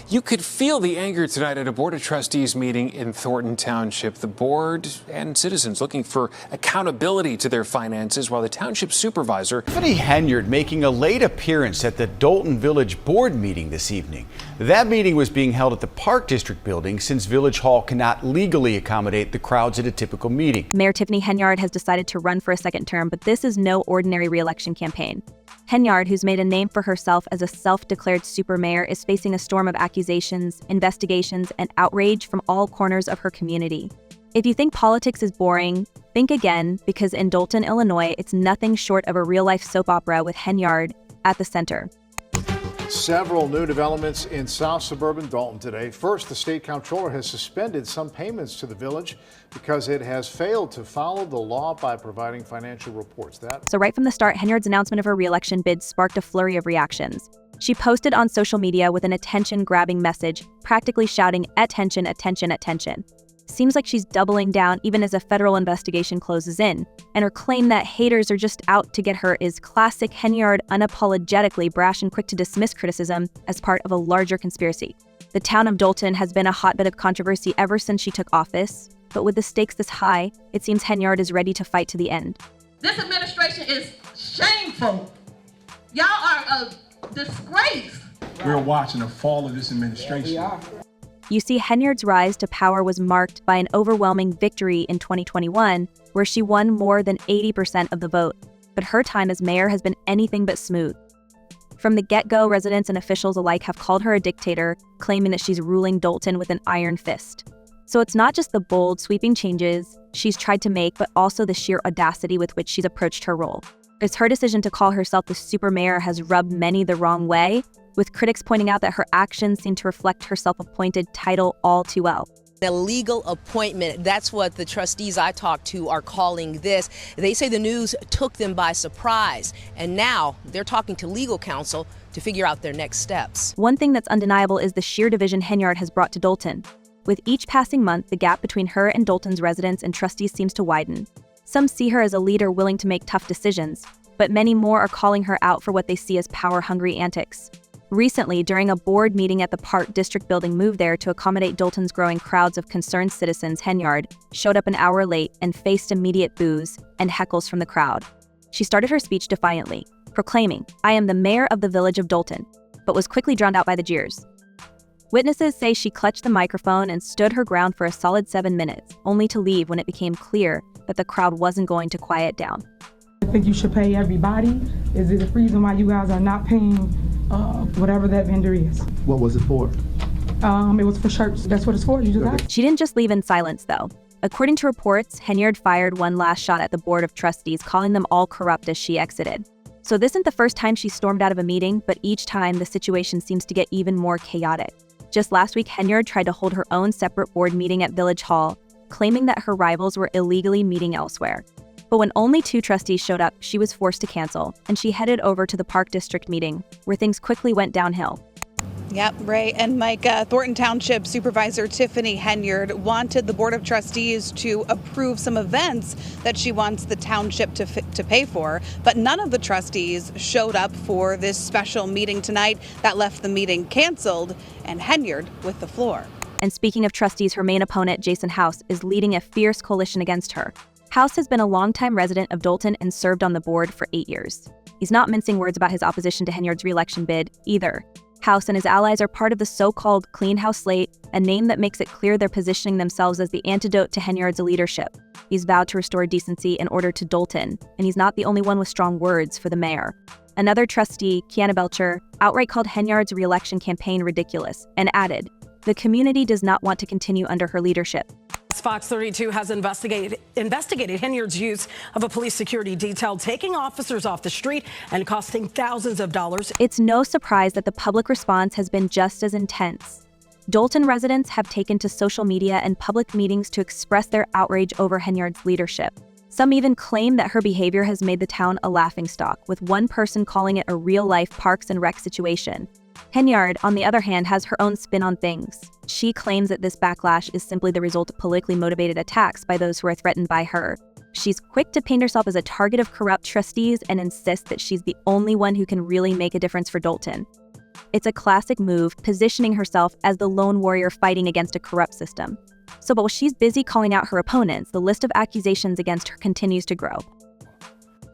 You could feel the anger tonight at a Board of Trustees meeting in Thornton Township. The board and citizens looking for accountability to their finances, while the township supervisor, Tiffany Henyard, making a late appearance at the Dolton Village Board meeting this evening. That meeting was being held at the Park District building since Village Hall cannot legally accommodate the crowds at a typical meeting. Mayor Tiffany Henyard has decided to run for a second term, but this is no ordinary re-election campaign. Henyard, who's made a name for herself as a self-declared super mayor, is facing a storm of accusations, investigations, and outrage from all corners of her community. If you think politics is boring, think again, because in Dolton, Illinois, it's nothing short of a real-life soap opera with Henyard at the center. Several new developments in South suburban Dolton today. First, the state comptroller has suspended some payments to the village because it has failed to follow the law by providing financial reports. So right from the start, Henyard's announcement of her re-election bid sparked a flurry of reactions. She posted on social media with an attention-grabbing message, practically shouting, "Attention, attention, attention." Seems like she's doubling down even as a federal investigation closes in, and her claim that haters are just out to get her is classic Henyard, unapologetically brash and quick to dismiss criticism as part of a larger conspiracy. The town of Dolton has been a hotbed of controversy ever since she took office, but with the stakes this high, it seems Henyard is ready to fight to the end. This administration is shameful. Y'all are a disgrace. We're watching the fall of this administration. You see, Henyard's rise to power was marked by an overwhelming victory in 2021, where she won more than 80% of the vote. But her time as mayor has been anything but smooth. From the get-go, residents and officials alike have called her a dictator, claiming that she's ruling Dolton with an iron fist. So it's not just the bold, sweeping changes she's tried to make, but also the sheer audacity with which she's approached her role. It's her decision to call herself the super mayor has rubbed many the wrong way, with critics pointing out that her actions seem to reflect her self-appointed title all too well. A legal appointment, that's what the trustees I talked to are calling this. They say the news took them by surprise, and now they're talking to legal counsel to figure out their next steps. One thing that's undeniable is the sheer division Henyard has brought to Dolton. With each passing month, the gap between her and Dolton's residents and trustees seems to widen. Some see her as a leader willing to make tough decisions, but many more are calling her out for what they see as power-hungry antics. Recently, during a board meeting at the Park District building moved there to accommodate Dolton's growing crowds of concerned citizens, Henyard showed up an hour late and faced immediate boos and heckles from the crowd. She started her speech defiantly, proclaiming, "I am the mayor of the village of Dolton," but was quickly drowned out by the jeers. Witnesses say she clutched the microphone and stood her ground for a solid 7 minutes, only to leave when it became clear that the crowd wasn't going to quiet down. I think you should pay everybody. Is there a reason why you guys are not paying whatever that vendor is? What was it for? It was for shirts. That's what it's for. You just got. She didn't just leave in silence, though. According to reports, Henyard fired one last shot at the Board of Trustees, calling them all corrupt as she exited. So this isn't the first time she stormed out of a meeting, but each time the situation seems to get even more chaotic. Just last week, Henyard tried to hold her own separate board meeting at Village Hall, claiming that her rivals were illegally meeting elsewhere. But when only 2 trustees showed up, she was forced to cancel, and she headed over to the Park District meeting, where things quickly went downhill. Yep, Ray and Mike, Thornton Township Supervisor Tiffany Henyard wanted the Board of Trustees to approve some events that she wants the township to pay for, but none of the trustees showed up for this special meeting tonight. That left the meeting canceled, and Henyard with the floor. And speaking of trustees, her main opponent, Jason House, is leading a fierce coalition against her. House has been a longtime resident of Dolton and served on the board for 8 years. He's not mincing words about his opposition to Henyard's re-election bid, either. House and his allies are part of the so-called Clean House Slate, a name that makes it clear they're positioning themselves as the antidote to Henyard's leadership. He's vowed to restore decency in order to Dolton, and he's not the only one with strong words for the mayor. Another trustee, Kiana Belcher, outright called Henyard's re-election campaign ridiculous and added, "The community does not want to continue under her leadership." Fox 32 has investigated Henyard's use of a police security detail, taking officers off the street and costing thousands of dollars. It's no surprise that the public response has been just as intense. Dolton residents have taken to social media and public meetings to express their outrage over Henyard's leadership. Some even claim that her behavior has made the town a laughingstock, with one person calling it a real-life Parks and Rec situation. Henyard, on the other hand, has her own spin on things. She claims that this backlash is simply the result of politically motivated attacks by those who are threatened by her. She's quick to paint herself as a target of corrupt trustees and insists that she's the only one who can really make a difference for Dolton. It's a classic move, positioning herself as the lone warrior fighting against a corrupt system. So while she's busy calling out her opponents, the list of accusations against her continues to grow.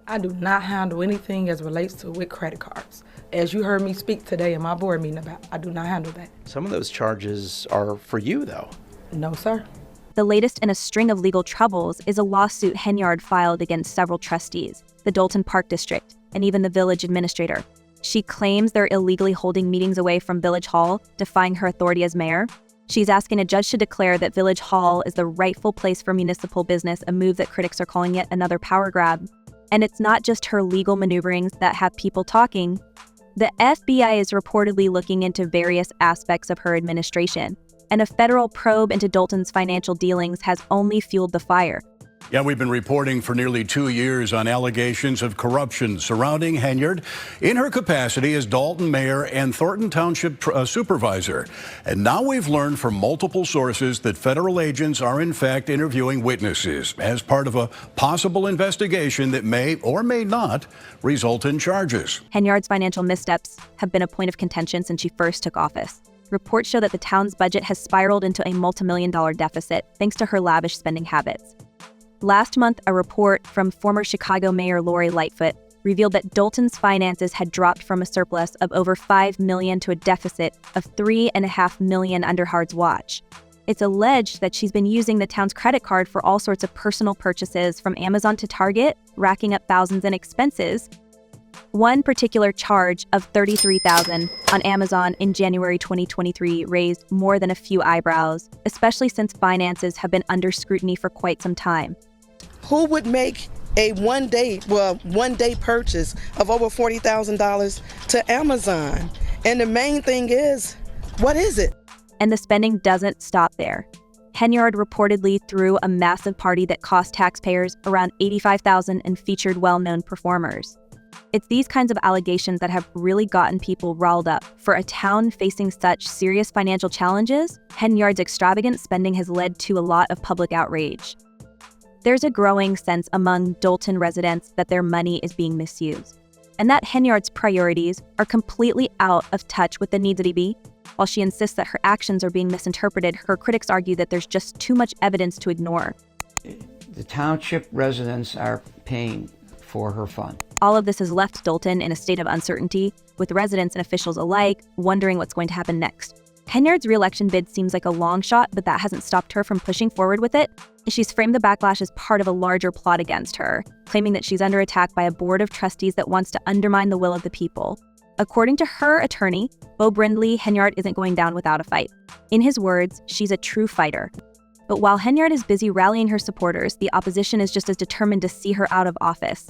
I do not handle anything as relates to with credit cards. As you heard me speak today in my board meeting about, I do not handle that. Some of those charges are for you, though. No, sir. The latest in a string of legal troubles is a lawsuit Henyard filed against several trustees, the Dolton Park District, and even the village administrator. She claims they're illegally holding meetings away from Village Hall, defying her authority as mayor. She's asking a judge to declare that Village Hall is the rightful place for municipal business, a move that critics are calling yet another power grab. And it's not just her legal maneuverings that have people talking. The FBI is reportedly looking into various aspects of her administration, and a federal probe into Dolton's financial dealings has only fueled the fire. Yeah, we've been reporting for nearly 2 years on allegations of corruption surrounding Henyard in her capacity as Dolton mayor and Thornton Township supervisor. And now we've learned from multiple sources that federal agents are in fact interviewing witnesses as part of a possible investigation that may or may not result in charges. Henyard's financial missteps have been a point of contention since she first took office. Reports show that the town's budget has spiraled into a multi-million-dollar deficit thanks to her lavish spending habits. Last month, a report from former Chicago Mayor Lori Lightfoot revealed that Dolton's finances had dropped from a surplus of over $5 million to a deficit of $3.5 million under Hard's watch. It's alleged that she's been using the town's credit card for all sorts of personal purchases, from Amazon to Target, racking up thousands in expenses. One particular charge of $33,000 on Amazon in January 2023 raised more than a few eyebrows, especially since finances have been under scrutiny for quite some time. Who would make a one-day purchase of over $40,000 to Amazon? And the main thing is, what is it? And the spending doesn't stop there. Henyard reportedly threw a massive party that cost taxpayers around $85,000 and featured well-known performers. It's these kinds of allegations that have really gotten people riled up. For a town facing such serious financial challenges, Henyard's extravagant spending has led to a lot of public outrage. There's a growing sense among Dolton residents that their money is being misused, and that Henyard's priorities are completely out of touch with the needs of DB. While she insists that her actions are being misinterpreted, her critics argue that there's just too much evidence to ignore. The township residents are paying for her fund. All of this has left Dolton in a state of uncertainty, with residents and officials alike wondering what's going to happen next. Henyard's reelection bid seems like a long shot, but that hasn't stopped her from pushing forward with it. She's framed the backlash as part of a larger plot against her, claiming that she's under attack by a board of trustees that wants to undermine the will of the people. According to her attorney, Bo Brindley, Henyard isn't going down without a fight. In his words, she's a true fighter. But while Henyard is busy rallying her supporters, the opposition is just as determined to see her out of office.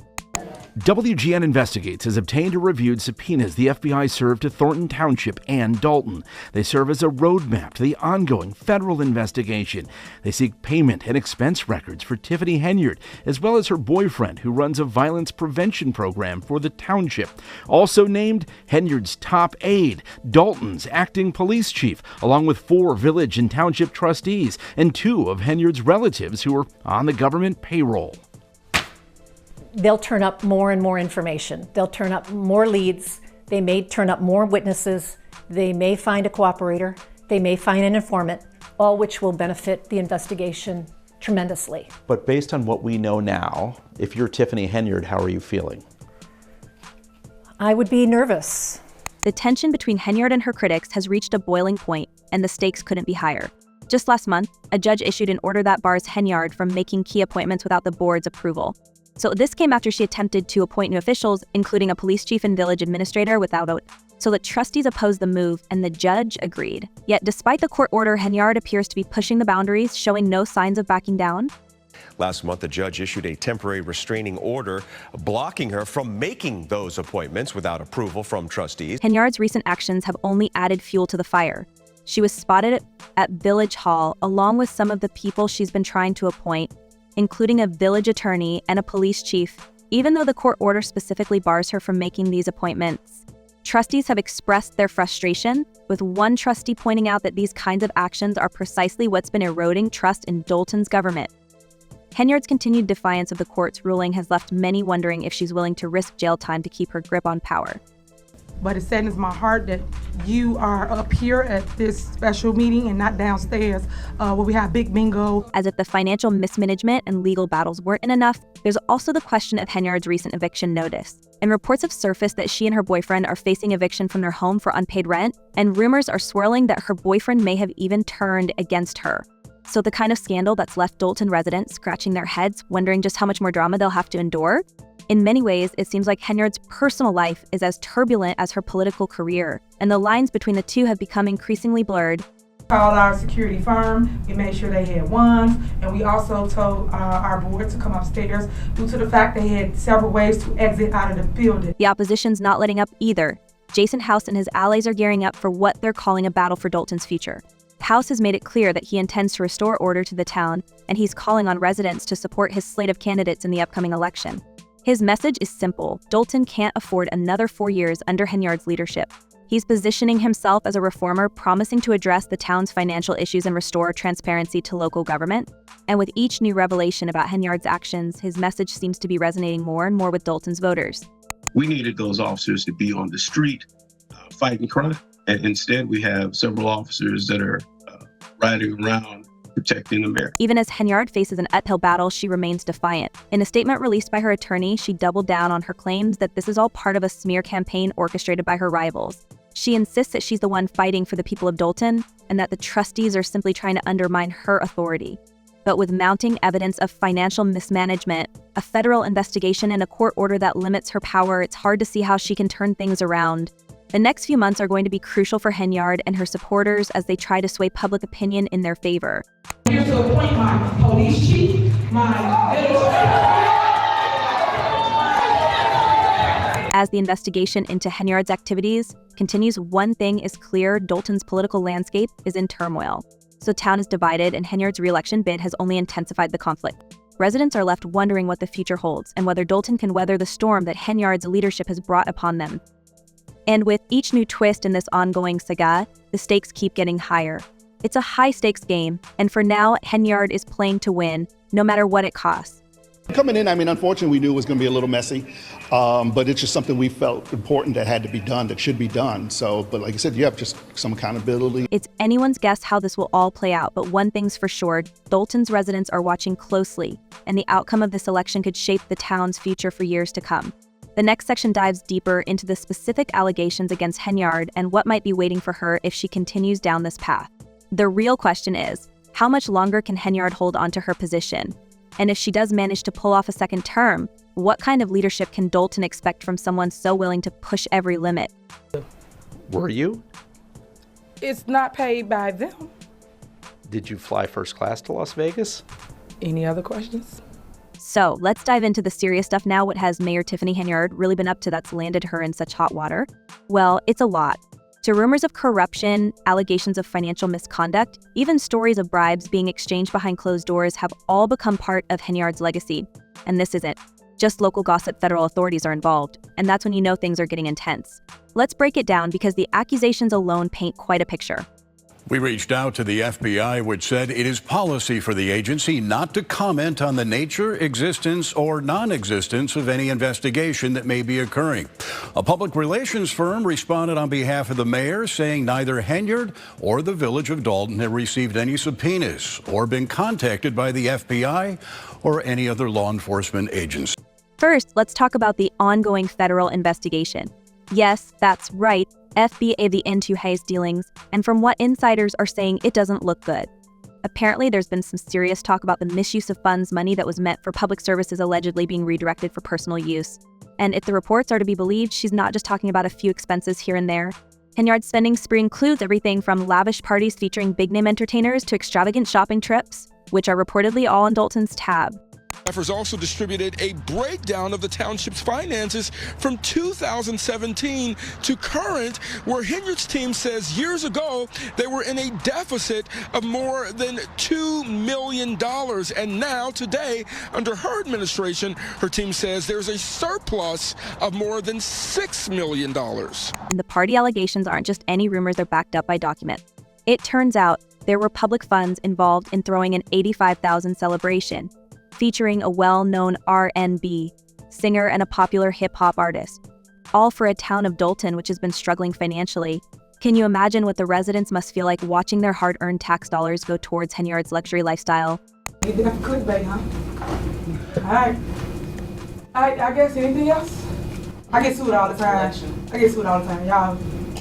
WGN Investigates has obtained and reviewed subpoenas the FBI served to Thornton Township and Dolton. They serve as a roadmap to the ongoing federal investigation. They seek payment and expense records for Tiffany Henyard, as well as her boyfriend, who runs a violence prevention program for the township. Also named, Henyard's top aide, Dolton's acting police chief, along with 4 village and township trustees and 2 of Henyard's relatives who are on the government payroll. They'll turn up more and more information. They'll turn up more leads. They may turn up more witnesses. They may find a cooperator. They may find an informant, all which will benefit the investigation tremendously. But based on what we know now, if you're Tiffany Henyard, how are you feeling? I would be nervous. The tension between Henyard and her critics has reached a boiling point, and the stakes couldn't be higher. Just last month, a judge issued an order that bars Henyard from making key appointments without the board's approval. So this came after she attempted to appoint new officials, including a police chief and village administrator, without a vote. So the trustees opposed the move, and the judge agreed. Yet despite the court order, Henyard appears to be pushing the boundaries, showing no signs of backing down. Last month, the judge issued a temporary restraining order blocking her from making those appointments without approval from trustees. Henyard's recent actions have only added fuel to the fire. She was spotted at Village Hall along with some of the people she's been trying to appoint, including a village attorney and a police chief, even though the court order specifically bars her from making these appointments. Trustees have expressed their frustration, with one trustee pointing out that these kinds of actions are precisely what's been eroding trust in Dolton's government. Henyard's continued defiance of the court's ruling has left many wondering if she's willing to risk jail time to keep her grip on power. but it saddens my heart that you are up here at this special meeting and not downstairs where we have big bingo. As if the financial mismanagement and legal battles weren't enough, there's also the question of Henyard's recent eviction notice. And reports have surfaced that she and her boyfriend are facing eviction from their home for unpaid rent, and rumors are swirling that her boyfriend may have even turned against her. So the kind of scandal that's left Dolton residents scratching their heads, wondering just how much more drama they'll have to endure. In many ways, it seems like Henyard's personal life is as turbulent as her political career, and the lines between the two have become increasingly blurred. Called our security firm, we made sure they had wands, and we also told our board to come upstairs due to the fact they had several ways to exit out of the building. The opposition's not letting up either. Jason House and his allies are gearing up for what they're calling a battle for Dolton's future. House has made it clear that he intends to restore order to the town, and he's calling on residents to support his slate of candidates in the upcoming election. His message is simple: Dolton can't afford another 4 years under Henyard's leadership. He's positioning himself as a reformer, promising to address the town's financial issues and restore transparency to local government. And with each new revelation about Henyard's actions, his message seems to be resonating more and more with Dolton's voters. We needed those officers to be on the street fighting crime, and instead we have several officers that are riding around protecting the mayor. Even as Henyard faces an uphill battle, she remains defiant. In a statement released by her attorney, she doubled down on her claims that this is all part of a smear campaign orchestrated by her rivals. She insists that she's the one fighting for the people of Dolton, and that the trustees are simply trying to undermine her authority. But with mounting evidence of financial mismanagement, a federal investigation, and a court order that limits her power, it's hard to see how she can turn things around. The next few months are going to be crucial for Henyard and her supporters as they try to sway public opinion in their favor. Here to appoint my police chief, As the investigation into Henyard's activities continues, one thing is clear: Dolton's political landscape is in turmoil. So town is divided, and Henyard's reelection bid has only intensified the conflict. Residents are left wondering what the future holds and whether Dolton can weather the storm that Henyard's leadership has brought upon them. And with each new twist in this ongoing saga, the stakes keep getting higher. It's a high-stakes game, and for now, Henyard is playing to win, no matter what it costs. Coming in, unfortunately, we knew it was going to be a little messy, but it's just something we felt important that had to be done, that should be done. But like I said, you have just some accountability. It's anyone's guess how this will all play out, but one thing's for sure: Dolton's residents are watching closely, and the outcome of this election could shape the town's future for years to come. The next section dives deeper into the specific allegations against Henyard and what might be waiting for her if she continues down this path. The real question is, how much longer can Henyard hold onto her position? And if she does manage to pull off a second term, what kind of leadership can Dolton expect from someone so willing to push every limit? Were you? It's not paid by them. Did you fly first class to Las Vegas? Any other questions? So let's dive into the serious stuff now. What has Mayor Tiffany Henyard really been up to that's landed her in such hot water? Well, it's a lot. To rumors of corruption, allegations of financial misconduct, even stories of bribes being exchanged behind closed doors have all become part of Henyard's legacy. And this isn't just local gossip. Federal authorities are involved, and that's when you know things are getting intense. Let's break it down, because the accusations alone paint quite a picture. We reached out to the FBI, which said it is policy for the agency not to comment on the nature, existence, or non-existence of any investigation that may be occurring. A public relations firm responded on behalf of the mayor, saying neither Henyard or the village of Dolton have received any subpoenas or been contacted by the FBI or any other law enforcement agency. First, let's talk about the ongoing federal investigation. Yes, that's right. FBI the into Hayes dealings, and from what insiders are saying, it doesn't look good. Apparently, there's been some serious talk about the misuse of funds, money that was meant for public services allegedly being redirected for personal use. And if the reports are to be believed, she's not just talking about a few expenses here and there. Henyard's spending spree includes everything from lavish parties featuring big-name entertainers to extravagant shopping trips, which are reportedly all on Dolton's tab. Staffers also distributed a breakdown of the township's finances from 2017 to current, where Henyard's team says years ago they were in a deficit of more than $2 million. And now, today, under her administration, her team says there's a surplus of more than $6 million. And the party allegations aren't just any rumors, they're backed up by documents. It turns out there were public funds involved in throwing an $85,000 celebration, featuring a well-known R&B singer and a popular hip-hop artist. all for a town of Dolton which has been struggling financially. Can you imagine what the residents must feel like watching their hard-earned tax dollars go towards Henyard's luxury lifestyle? Clickbait, huh? All right. I guess anything else? I get sued all the time. Y'all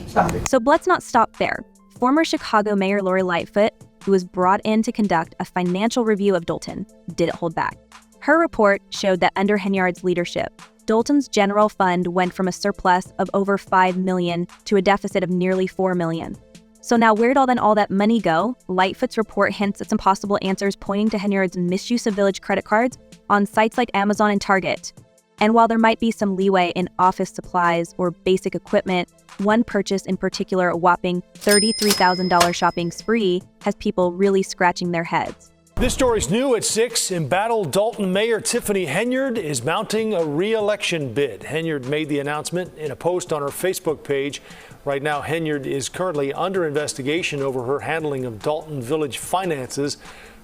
stop it. So let's not stop there. Former Chicago Mayor Lori Lightfoot, who was brought in to conduct a financial review of Dolton, didn't hold back. Her report showed that under Henyard's leadership, Dolton's general fund went from a surplus of over $5 million to a deficit of nearly $4 million. So now where'd all that money go? Lightfoot's report hints at some possible answers pointing to Henyard's misuse of village credit cards on sites like Amazon and Target. And while there might be some leeway in office supplies or basic equipment, one purchase in particular, a whopping $33,000 shopping spree, has people really scratching their heads. This story's new at 6. Embattled Dolton Mayor Tiffany Henyard is mounting a re-election bid. Henyard made the announcement in a post on her Facebook page. Right now, Henyard is currently under investigation over her handling of Dolton Village finances.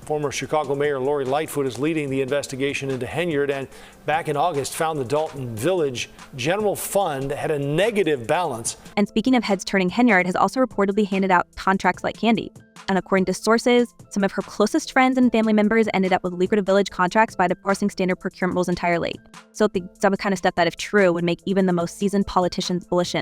Former Chicago Mayor Lori Lightfoot is leading the investigation into Henyard, and back in August found the Dolton Village General Fund had a negative balance. And speaking of heads turning, Henyard has also reportedly handed out contracts like candy. And according to sources, some of her closest friends and family members ended up with lucrative village contracts by divorcing standard procurement rules entirely. So it's the kind of stuff that, if true, would make even the most seasoned politicians bullish.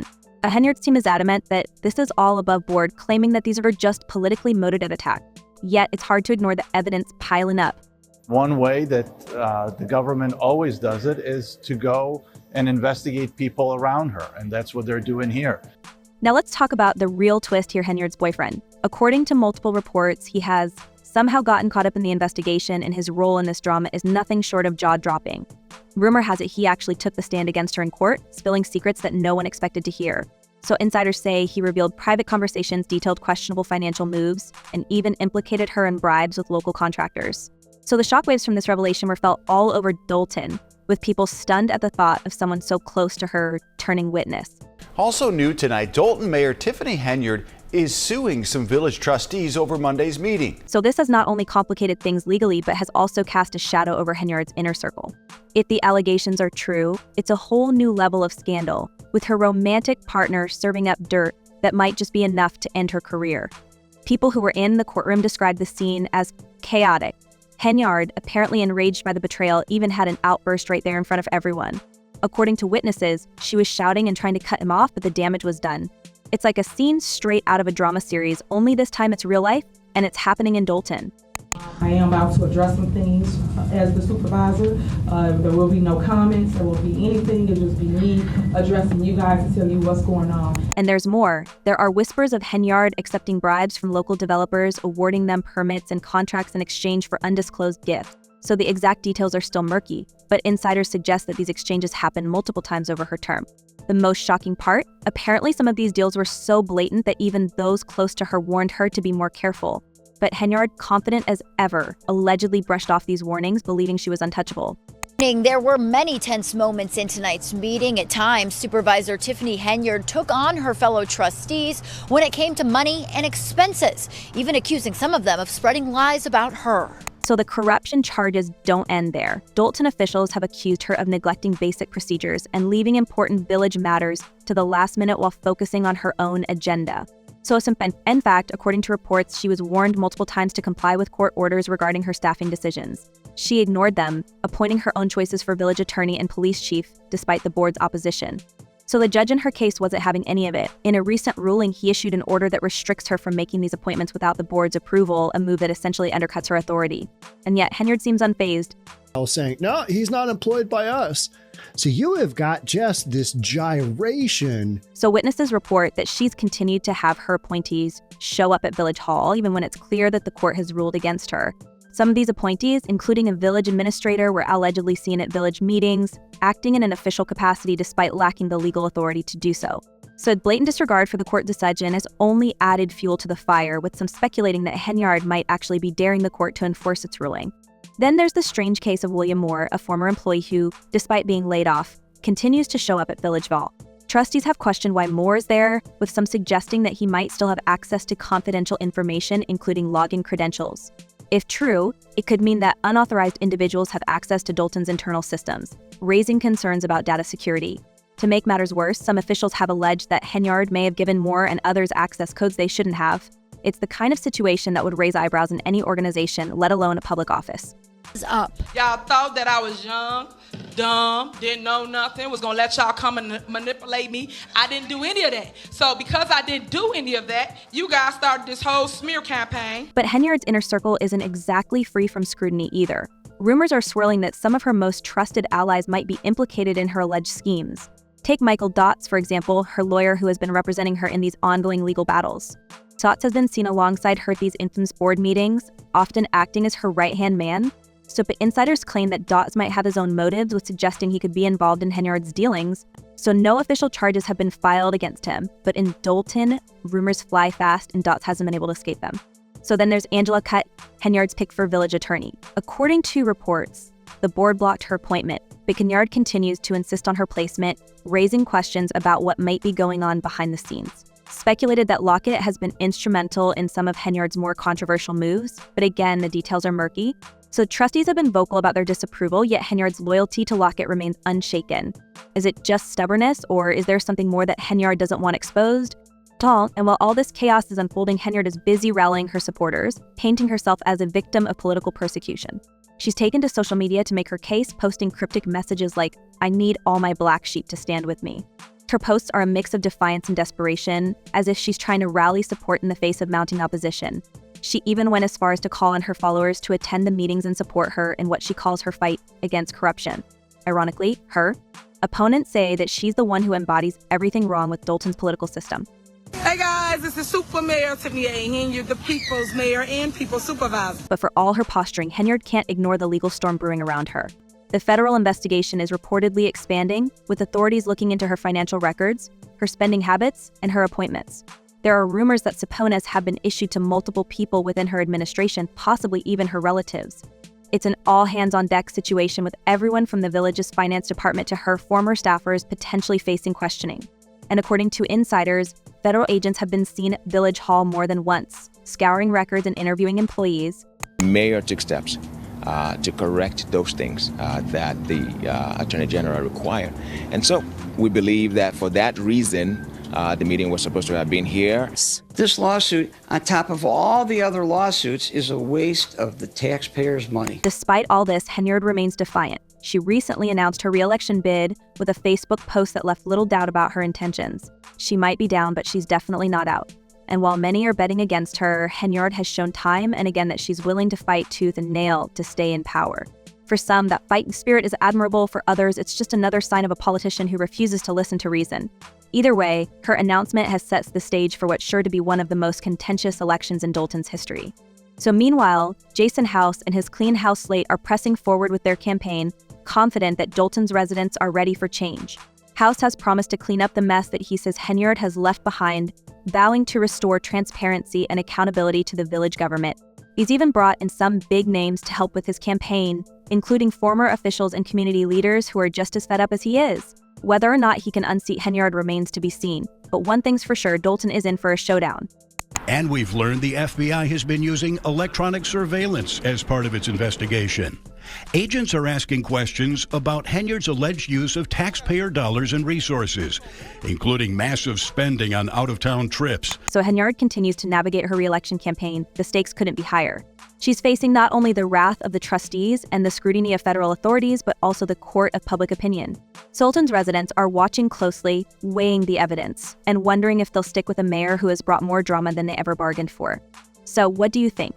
Henyard's team is adamant that this is all above board, claiming that these are just politically motivated attacks. Yet it's hard to ignore the evidence piling up. One way that the government always does it is to go and investigate people around her, and that's what they're doing here. Now let's talk about the real twist here, Henyard's boyfriend. According to multiple reports, he has somehow gotten caught up in the investigation, and his role in this drama is nothing short of jaw-dropping. Rumor has it he actually took the stand against her in court, spilling secrets that no one expected to hear. So insiders say he revealed private conversations, detailed questionable financial moves, and even implicated her in bribes with local contractors. So the shockwaves from this revelation were felt all over Dolton, with people stunned at the thought of someone so close to her turning witness. Also new tonight, Dolton Mayor Tiffany Henyard is suing some village trustees over Monday's meeting. So this has not only complicated things legally, but has also cast a shadow over Henyard's inner circle. If the allegations are true, it's a whole new level of scandal, with her romantic partner serving up dirt that might just be enough to end her career. People who were in the courtroom described the scene as chaotic. Henyard, apparently enraged by the betrayal, even had an outburst right there in front of everyone. According to witnesses, she was shouting and trying to cut him off, but the damage was done. It's like a scene straight out of a drama series, only this time it's real life, and it's happening in Dolton. I am about to address some things as the supervisor. There will be no comments, there will be anything. It'll just be me addressing you guys to tell you what's going on. And there's more. There are whispers of Henyard accepting bribes from local developers, awarding them permits and contracts in exchange for undisclosed gifts. So the exact details are still murky, but insiders suggest that these exchanges happened multiple times over her term. The most shocking part? Apparently some of these deals were so blatant that even those close to her warned her to be more careful. But Henyard, confident as ever, allegedly brushed off these warnings, believing she was untouchable. There were many tense moments in tonight's meeting. At times, Supervisor Tiffany Henyard took on her fellow trustees when it came to money and expenses, even accusing some of them of spreading lies about her. So the corruption charges don't end there. Dolton officials have accused her of neglecting basic procedures and leaving important village matters to the last minute while focusing on her own agenda. So in fact, according to reports, she was warned multiple times to comply with court orders regarding her staffing decisions. She ignored them, appointing her own choices for village attorney and police chief despite the board's opposition. So the judge in her case wasn't having any of it. In a recent ruling, he issued an order that restricts her from making these appointments without the board's approval, a move that essentially undercuts her authority. And yet, Henyard seems unfazed. Saying, no, he's not employed by us. So you have got just this gyration. So witnesses report that she's continued to have her appointees show up at Village Hall, even when it's clear that the court has ruled against her. Some of these appointees, including a village administrator, were allegedly seen at village meetings, acting in an official capacity despite lacking the legal authority to do so. So blatant disregard for the court decision has only added fuel to the fire, with some speculating that Henyard might actually be daring the court to enforce its ruling. Then there's the strange case of William Moore, a former employee who, despite being laid off, continues to show up at Village Hall. Trustees have questioned why Moore is there, with some suggesting that he might still have access to confidential information, including login credentials. If true, it could mean that unauthorized individuals have access to Dolton's internal systems, raising concerns about data security. To make matters worse, some officials have alleged that Henyard may have given Moore and others access codes they shouldn't have. It's the kind of situation that would raise eyebrows in any organization, let alone a public office. Y'all thought that I was young, dumb, didn't know nothing, was gonna let y'all come and manipulate me. I didn't do any of that. So because I didn't do any of that, you guys started this whole smear campaign. But Henyard's inner circle isn't exactly free from scrutiny either. Rumors are swirling that some of her most trusted allies might be implicated in her alleged schemes. Take Michael Dotz, for example, her lawyer who has been representing her in these ongoing legal battles. Dotz has been seen alongside her at these infamous board meetings, often acting as her right-hand man. So insiders claim that Dotz might have his own motives with suggesting he could be involved in Henyard's dealings. So no official charges have been filed against him, but in Dolton, rumors fly fast and Dotz hasn't been able to escape them. So then there's Angela Cutt, Henyard's pick for village attorney. According to reports, the board blocked her appointment, but Henyard continues to insist on her placement, raising questions about what might be going on behind the scenes. Speculated that Lockett has been instrumental in some of Henyard's more controversial moves, but again, the details are murky. So trustees have been vocal about their disapproval, yet Henyard's loyalty to Lockett remains unshaken. Is it just stubbornness, or is there something more that Henyard doesn't want exposed? And while all this chaos is unfolding, Henyard is busy rallying her supporters, painting herself as a victim of political persecution. She's taken to social media to make her case, posting cryptic messages like, "I need all my black sheep to stand with me." Her posts are a mix of defiance and desperation, as if she's trying to rally support in the face of mounting opposition. She even went as far as to call on her followers to attend the meetings and support her in what she calls her fight against corruption. Ironically, her opponents say that she's the one who embodies everything wrong with Dolton's political system. Hey guys, this is Super Mayor Tiffany Henyard, the people's mayor and people's supervisor. But for all her posturing, Henyard can't ignore the legal storm brewing around her. The federal investigation is reportedly expanding, with authorities looking into her financial records, her spending habits, and her appointments. There are rumors that subpoenas have been issued to multiple people within her administration, possibly even her relatives. It's an all-hands-on-deck situation with everyone from the village's finance department to her former staffers potentially facing questioning. And according to insiders, federal agents have been seen at Village Hall more than once, scouring records and interviewing employees. The mayor took steps to correct those things that the Attorney General required. And so we believe that for that reason, the meeting was supposed to have been here. This lawsuit, on top of all the other lawsuits, is a waste of the taxpayers' money. Despite all this, Henyard remains defiant. She recently announced her re-election bid with a Facebook post that left little doubt about her intentions. She might be down, but she's definitely not out. And while many are betting against her, Henyard has shown time and again that she's willing to fight tooth and nail to stay in power. For some, that fighting spirit is admirable. For others, it's just another sign of a politician who refuses to listen to reason. Either way, her announcement has set the stage for what's sure to be one of the most contentious elections in Dolton's history. So meanwhile, Jason House and his clean house slate are pressing forward with their campaign, confident that Dolton's residents are ready for change. House has promised to clean up the mess that he says Henyard has left behind, vowing to restore transparency and accountability to the village government. He's even brought in some big names to help with his campaign, including former officials and community leaders who are just as fed up as he is. Whether or not he can unseat Henyard remains to be seen, but one thing's for sure, Dolton is in for a showdown. And we've learned the FBI has been using electronic surveillance as part of its investigation. Agents are asking questions about Henyard's alleged use of taxpayer dollars and resources, including massive spending on out-of-town trips. So Henyard continues to navigate her re-election campaign. The stakes couldn't be higher. She's facing not only the wrath of the trustees and the scrutiny of federal authorities, but also the court of public opinion. Dolton's residents are watching closely, weighing the evidence, and wondering if they'll stick with a mayor who has brought more drama than they ever bargained for. So what do you think?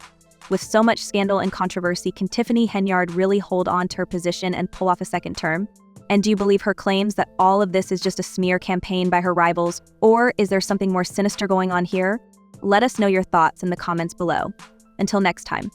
With so much scandal and controversy, can Tiffany Henyard really hold on to her position and pull off a second term? And do you believe her claims that all of this is just a smear campaign by her rivals, or is there something more sinister going on here? Let us know your thoughts in the comments below. Until next time.